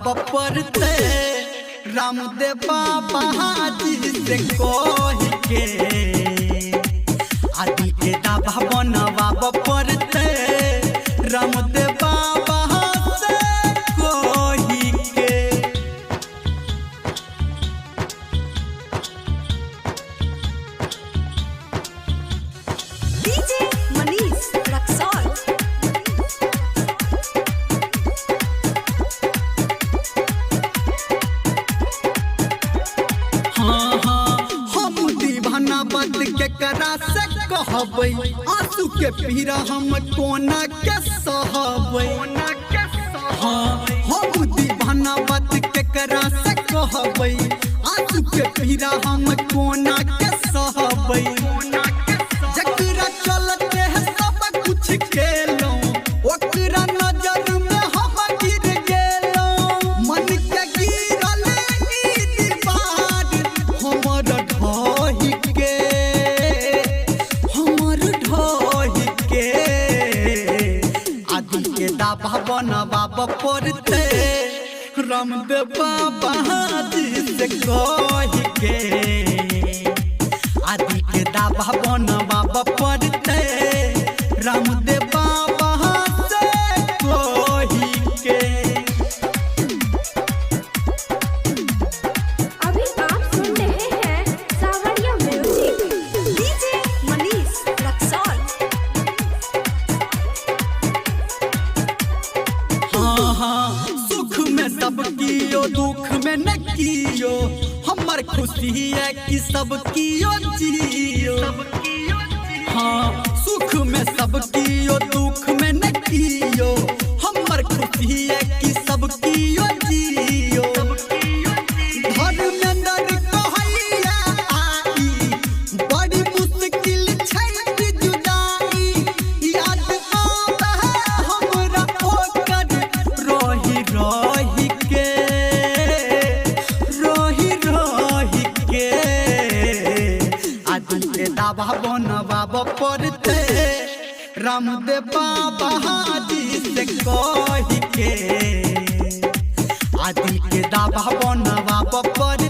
बनवाब पड़ते रामदेव बाबा जी से कह के आदि के दावा बनवाब पड़ते रामदेव बाबा से कह के। डीजे मनीष रक्सौल। बद के करा से कहबै आंसू के पीरा हम कोना के सहबै। हम दीवाना बद के करा से कहबै आंसू के पीरा हम कोना के सहबै। जकरा चलते है सब कुछ खेलो ओकरा नजर में हम गिर गेलो। मन के गिरल ई दीवार हमर ढहि के आदि के दावा बनवाब पड़ते रामदेव बाबा जी से कह के आदि के दावा बनवाब पड़ते रामदेव बाबा से कह के। अभी आप सुन रहे हैं सावरिया म्यूजिक। डीजे मनीष रक्सौल। सुख में सब कियो दुख में न कियो हमर खुशी है कि सब कियो जियो। हाँ सुख में सब कियो दुख में न कियो हमर खुशी है कि सब कियो जियो। धर्मेंद्र कहैया आई बड़ी मुश्किल छै जुदाई याद आवे हमरा ओकर रही रही के आदि के दावा बनवाब पड़ते रामदेव बाबा जी से कह के आदि के दावा बनवाब पड़ते।